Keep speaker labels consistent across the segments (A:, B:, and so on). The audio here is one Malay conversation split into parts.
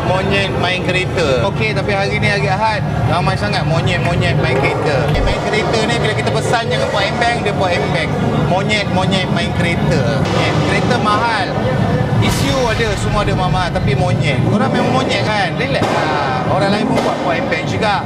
A: monyet main kereta. Okey, tapi hari ni hari Ahad, ramai sangat monyet-monyet main kereta. Main kereta ni bila kita pesan jangan buat embeng, dia buat embeng. Monyet-monyet main kereta. Kereta mahal. Isu ada, semua ada mahal, tapi monyet. Korang memang monyet kan? Relax lah. Orang lain pun buat embeng juga.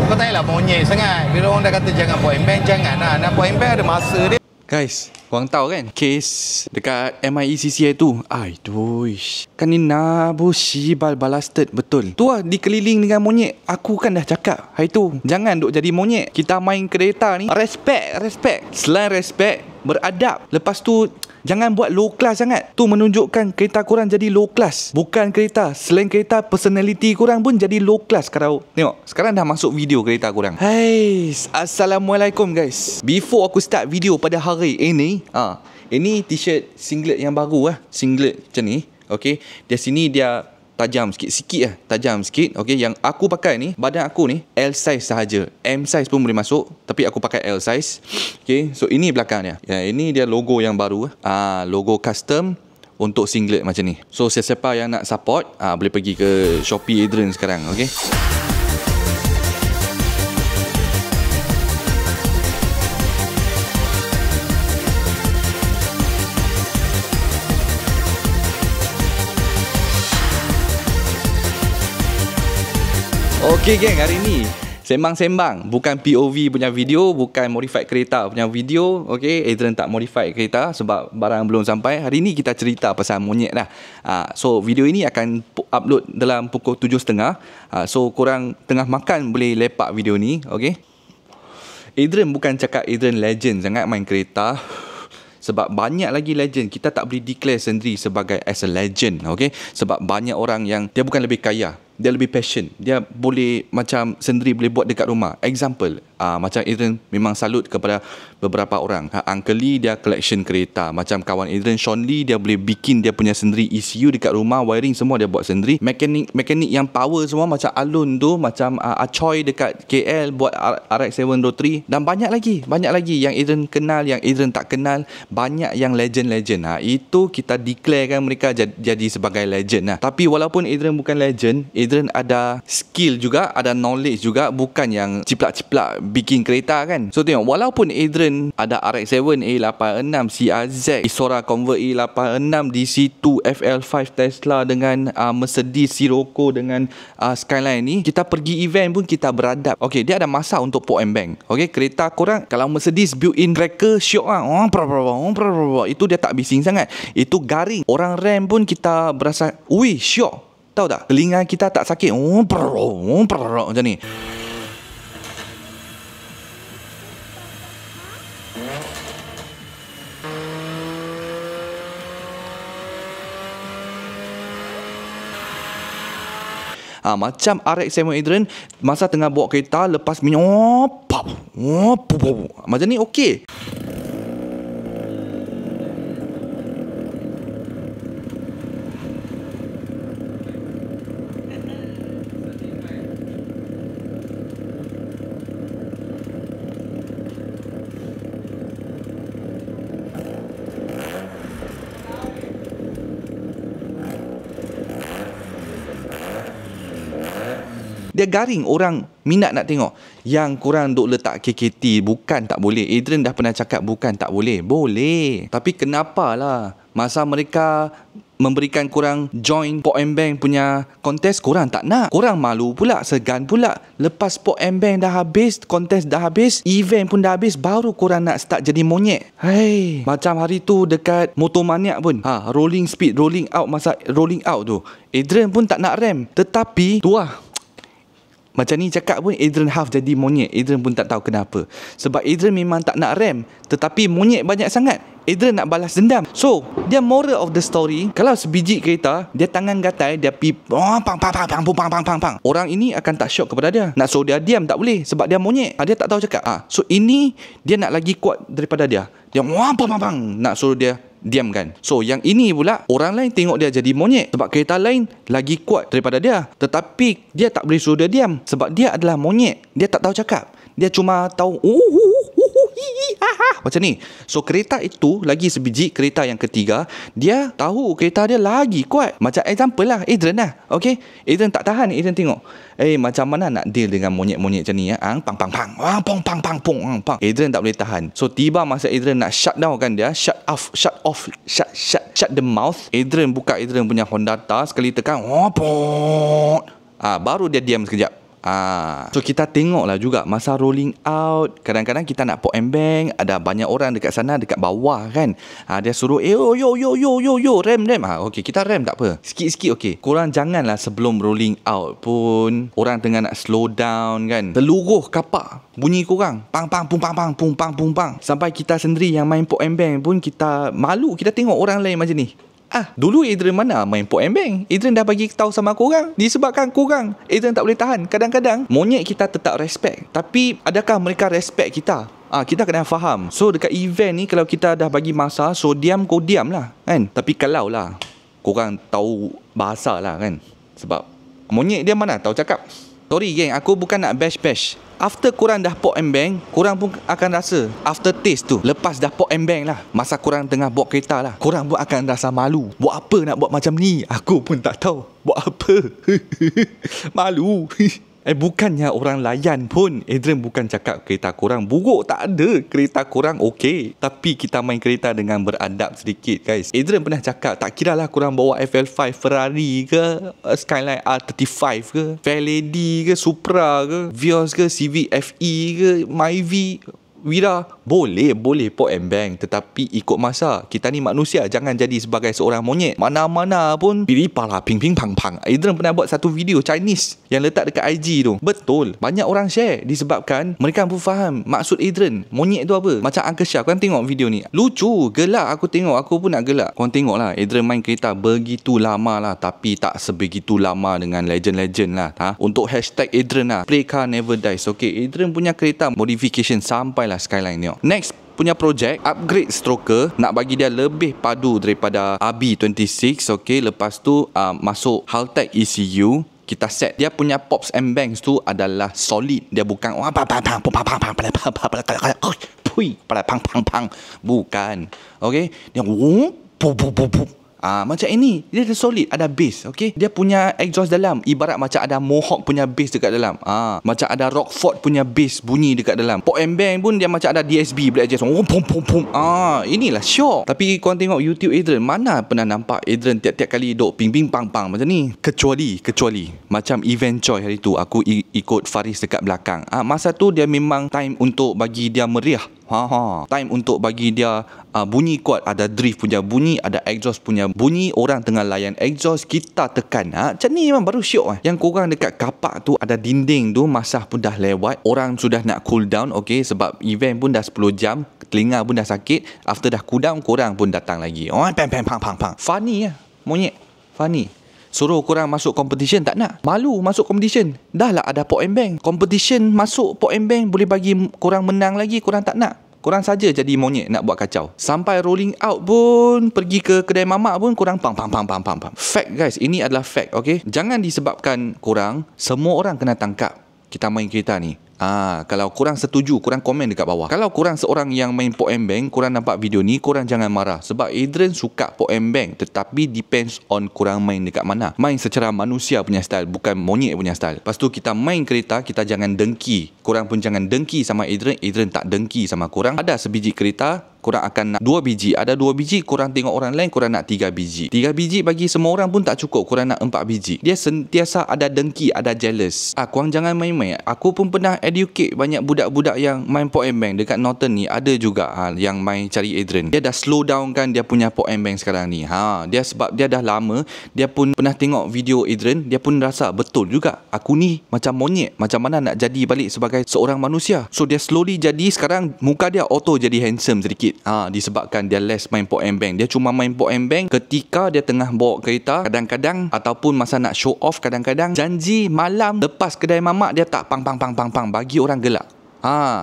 A: Kau tak payahlah monyet sangat. Bila orang dah kata jangan buat embeng, jangan lah. Nak buat embeng ada masa dia.
B: Guys, korang tahu kan kes dekat MIECCI tu? Aduh, kan ni nabu shibal balasted. Betul. Tu lah dikeliling dengan monyet. Aku kan dah cakap hari tu, jangan duk jadi monyet. Kita main kereta ni respect. Selain respect, beradab. Lepas tu jangan buat low class sangat. Tu menunjukkan kereta korang jadi low class. Bukan kereta, selain kereta, personality korang pun jadi low class. Kalau tengok, sekarang dah masuk video kereta korang. Hai, Assalamualaikum guys. Before aku start video pada hari ini, ini t-shirt singlet yang baru lah. Singlet macam ni. Okay, dari sini dia tajam sikit lah. Tajam sikit. Okay, yang aku pakai ni, badan aku ni L size sahaja. M size pun boleh masuk, tapi aku pakai L size. Okay, so ini belakang dia. Ya, ini dia logo yang baru. Logo custom untuk singlet macam ni. So siapa yang nak support, boleh pergi ke Shopee Adrian sekarang. Okay. Okey geng, hari ni sembang-sembang, bukan POV punya video, bukan modified kereta punya video. Okey, Adrian tak modified kereta sebab barang belum sampai. Hari ni kita cerita pasal monyet lah. So video ini akan upload dalam pukul 7.30. So korang tengah makan boleh lepak video ni. Okey, Adrian bukan cakap Adrian legend sangat main kereta, sebab banyak lagi legend. Kita tak boleh declare sendiri sebagai as a legend. Okay? Sebab banyak orang yang dia bukan lebih kaya, dia lebih passion. Dia boleh macam sendiri boleh buat dekat rumah. Example, macam Adrian memang salut kepada beberapa orang. Uncle Lee dia collection kereta. Macam kawan Adrian Sean Lee, dia boleh bikin dia punya sendiri ECU dekat rumah, wiring semua dia buat sendiri. Mekanik yang power semua macam Alun tu, macam Acoy dekat KL buat RX 703, dan banyak lagi yang Adrian kenal, yang Adrian tak kenal. Banyak yang legend. Itu kita declarekan mereka jadi sebagai legend. Tapi walaupun Adrian bukan legend, Adrian ada skill juga, ada knowledge juga. Bukan yang ciplak-ciplak bikin kereta kan. So tengok, walaupun Adrian ada RX-7 A86 CRZ, Isora Convert A86, DC2 FL5 Tesla dengan Mercedes Sirocco dengan Skyline ni, kita pergi event pun kita beradab. Okay, dia ada masa untuk port and bank. Okay, kereta korang kalau Mercedes built-in cracker syok lah. Itu dia tak bising sangat. Itu garing. Orang rem pun kita berasa, ui syok. Tahu tak? Telinga kita tak sakit. Macam ni. Macam RX-7 Adrian masa tengah bawa kereta, lepas minyak macam ni okey. Dia garing, orang minat nak tengok. Yang korang duk letak KKT, bukan tak boleh. Adrian dah pernah cakap bukan tak boleh. Boleh. Tapi kenapalah masa mereka memberikan korang join port and bank punya kontes, korang tak nak. Korang malu pula, segan pula. Lepas port and bank dah habis, kontes dah habis, event pun dah habis, baru korang nak start jadi monyet. Hey, macam hari tu dekat Motomaniac pun, rolling speed, rolling out. Masa rolling out tu, Adrian pun tak nak rem. Tetapi tu lah, macam ni cakap pun Adrian half jadi monyet. Adrian pun tak tahu kenapa. Sebab Adrian memang tak nak rem, tetapi monyet banyak sangat. Adrian nak balas dendam. So dia moral of the story, kalau sebiji kereta dia tangan gatal, dia pi pang. Orang ini akan tak shock kepada dia. Nak suruh dia diam tak boleh, sebab dia monyet. Dia tak tahu cakap. So ini dia nak lagi kuat daripada dia. Dia nak suruh dia diam kan. So yang ini pula, orang lain tengok dia jadi monyet sebab kereta lain lagi kuat daripada dia, tetapi dia tak boleh suruh dia diam sebab dia adalah monyet. Dia tak tahu cakap. Dia cuma tahu macam ni. So kereta itu lagi sebiji, kereta yang ketiga, dia tahu kereta dia lagi kuat. Macam example lah Adrian lah. Okay, Adrian tak tahan. Adrian tengok, macam mana nak deal dengan monyet-monyet macam ni ya? Pang pang pang, pong pang pang pong pang. Adrian tak boleh tahan. So tiba masa Adrian nak shut down kan dia, shut the mouth. Adrian buka Adrian punya Hondata, sekali tekan, baru dia diam sekejap. So kita tengoklah juga masa rolling out, kadang-kadang kita nak port and bank, ada banyak orang dekat sana, dekat bawah kan. Dia suruh yo rem. Okay, kita rem tak apa, sikit-sikit okay. Korang janganlah sebelum rolling out pun orang tengah nak slow down kan, seluruh kapak bunyi korang pang pang pung pang pang pung pang pung pang. Sampai kita sendiri yang main port and bank pun kita malu, kita tengok orang lain macam ni. Dulu Adrian mana main port and bank? Adrian dah bagi tahu sama korang. Disebabkan korang, Adrian tak boleh tahan. Kadang-kadang monyet kita tetap respect, tapi adakah mereka respect kita? Kita kena faham. So dekat event ni, kalau kita dah bagi masa, so diam kau diam lah kan. Tapi kalau lah korang tahu bahasa lah kan, sebab monyet dia mana tahu cakap. Sorry geng, aku bukan nak bash. After korang dah port and bank, korang pun akan rasa after taste tu. Lepas dah port and bank lah, masa korang tengah bawa kereta lah, korang pun akan rasa malu. Buat apa nak buat macam ni? Aku pun tak tahu buat apa. Malu. Bukannya orang layan pun. Adrian bukan cakap kereta korang buruk, tak ada. Kereta korang okey, tapi kita main kereta dengan beradab sedikit guys. Adrian pernah cakap, tak kira lah korang bawa FL5 Ferrari ke, Skyline R35 ke, Fairlady ke, Supra ke, Vios ke, Civic FE ke, Myvi, Wira, boleh port and bank, tetapi ikut masa. Kita ni manusia, jangan jadi sebagai seorang monyet. Mana-mana pun pilih pala ping ping pang pang. Adrian pernah buat satu video Chinese yang letak dekat IG tu. Betul, banyak orang share disebabkan mereka pun faham maksud Adrian. Monyet tu apa? Macam Uncle Syah, korang tengok video ni, lucu, gelak. Aku tengok, aku pun nak gelak. Korang tengok lah, Adrian main kereta begitu lama lah, tapi tak sebegitu lama dengan legend-legend lah. Untuk hashtag Adrian lah, play car never dies. Okay, Adrian punya kereta modification sampai lah Skyline ni. Next punya projek, upgrade stroker, nak bagi dia lebih padu daripada RB26. Okay, lepas tu masuk Haltech ECU. Kita set dia punya pops and banks tu adalah solid. Dia bukan bukan. Okay, dia macam ini, dia ada solid, ada bass. Okay, dia punya exhaust dalam ibarat macam ada Mohawk punya bass dekat dalam. Macam ada Rockford punya bass bunyi dekat dalam. Port and bank pun dia macam ada DSB black exhaust. Inilah syok. Tapi korang tengok YouTube Adrian, mana pernah nampak Adrian tiap-tiap kali duk ping ping pang pang macam ni. Kecuali macam event Choi hari tu, aku ikut Faris dekat belakang. Masa tu dia memang time untuk bagi dia meriah. Time untuk bagi dia bunyi kuat. Ada drift punya bunyi, ada exhaust punya bunyi. Orang tengah layan exhaust, kita tekan. Macam ni memang baru syok. Yang korang dekat kapak tu ada dinding tu, masa pun dah lewat, orang sudah nak cool down. Okay, sebab event pun dah 10 jam, telinga pun dah sakit. After dah cool down, korang pun datang lagi. Pang. Funny lah monyet, funny. Suruh korang masuk competition, tak nak. Malu masuk competition. Dah lah ada port and bank. Competition masuk port and bank, boleh bagi korang menang lagi, korang tak nak. Korang saja jadi monyet nak buat kacau. Sampai rolling out pun, pergi ke kedai mamak pun, korang pang. Fact guys, ini adalah fact. Okay, jangan disebabkan korang, semua orang kena tangkap kita main kereta ni. Kalau korang setuju, korang komen dekat bawah. Kalau korang seorang yang main port and bank, korang nampak video ni, korang jangan marah. Sebab Adrian suka port and bank, tetapi depends on korang main dekat mana. Main secara manusia punya style, bukan monyet punya style. Lepas tu kita main kereta, kita jangan dengki. Korang pun jangan dengki sama Adrian. Adrian tak dengki sama korang. Ada sebiji kereta, korang akan nak 2 biji. Ada 2 biji, korang tengok orang lain, korang nak 3 biji. 3 biji bagi semua orang pun tak cukup, korang nak 4 biji. Dia sentiasa ada dengki, ada jealous. Korang jangan main-main. Aku pun pernah educate banyak budak-budak yang main port and bank dekat Norton ni. Ada juga yang main cari Adrian. Dia dah slow down kan dia punya port and bank sekarang ni. Dia sebab dia dah lama, dia pun pernah tengok video Adrian, dia pun rasa betul juga, aku ni macam monyet, macam mana nak jadi balik sebagai seorang manusia. So dia slowly jadi, sekarang muka dia auto jadi handsome sedikit. Disebabkan dia less main port and bank. Dia cuma main port and bank ketika dia tengah bawa kereta, kadang-kadang, ataupun masa nak show off, kadang-kadang janji malam lepas kedai mamak dia tak pang bagi orang gelak.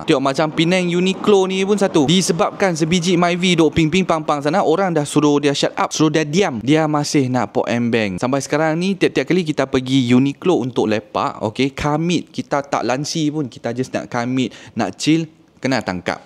B: Tengok macam Penang Uniqlo ni pun satu. Disebabkan sebiji Myvi duk ping pang sana, orang dah suruh dia shut up, suruh dia diam, dia masih nak port and bank. Sampai sekarang ni tiap-tiap kali kita pergi Uniqlo untuk lepak, okay, commit, kita tak lansi pun, kita just nak commit, nak chill, kena tangkap.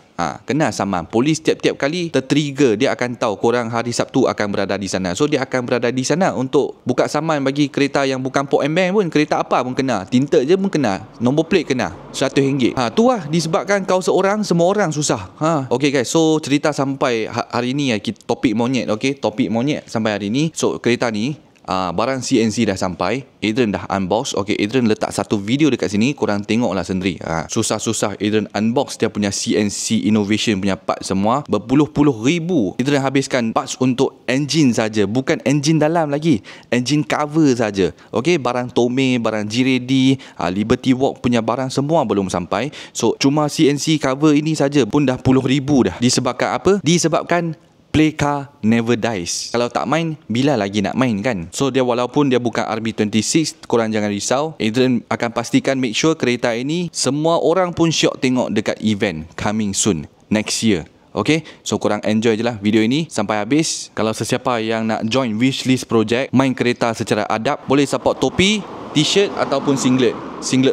B: Kena saman. Polis tiap-tiap kali tertrigger, dia akan tahu korang hari Sabtu akan berada di sana. So dia akan berada di sana untuk buka saman bagi kereta yang bukan Port and Bank pun. Kereta apa pun kena. Tinta je pun kena. Nombor plate kena. RM100. Tu lah disebabkan kau seorang, semua orang susah. Okay guys, so cerita sampai hari ni topik monyet. Okay, topik monyet sampai hari ni. So kereta ni barang CNC dah sampai. Adrian dah unbox. Okay, Adrian letak satu video dekat sini, korang tengoklah sendiri. Susah-susah Adrian unbox dia punya CNC Innovation punya part semua. Berpuluh-puluh ribu Adrian habiskan parts untuk engine saja. Bukan engine dalam lagi, engine cover saja. Okay, barang Tomei, barang G-Ready, Liberty Walk punya barang semua belum sampai. So cuma CNC cover ini saja pun dah puluh ribu dah. Disebabkan apa? Disebabkan play car never dies. Kalau tak main, bila lagi nak main kan? So dia walaupun dia bukan RB26, korang jangan risau. Adrian akan pastikan make sure kereta ini semua orang pun syok tengok dekat event coming soon next year. Okay, so korang enjoy je lah video ini sampai habis. Kalau sesiapa yang nak join wishlist project main kereta secara adab, boleh support topi, t-shirt ataupun singlet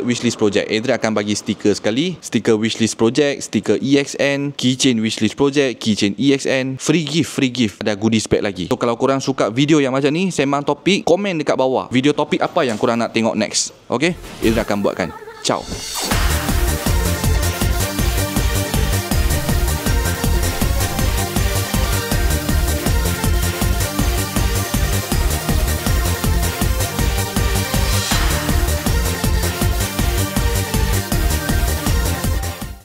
B: wishlist project. Adrian akan bagi stiker sekali, stiker wishlist project, stiker EXN, keychain wishlist project, keychain EXN, free gift, ada goodie pack lagi. So kalau korang suka video yang macam ni, sembang topik, komen dekat bawah video topik apa yang korang nak tengok next. Okay, Adrian akan buatkan. Ciao.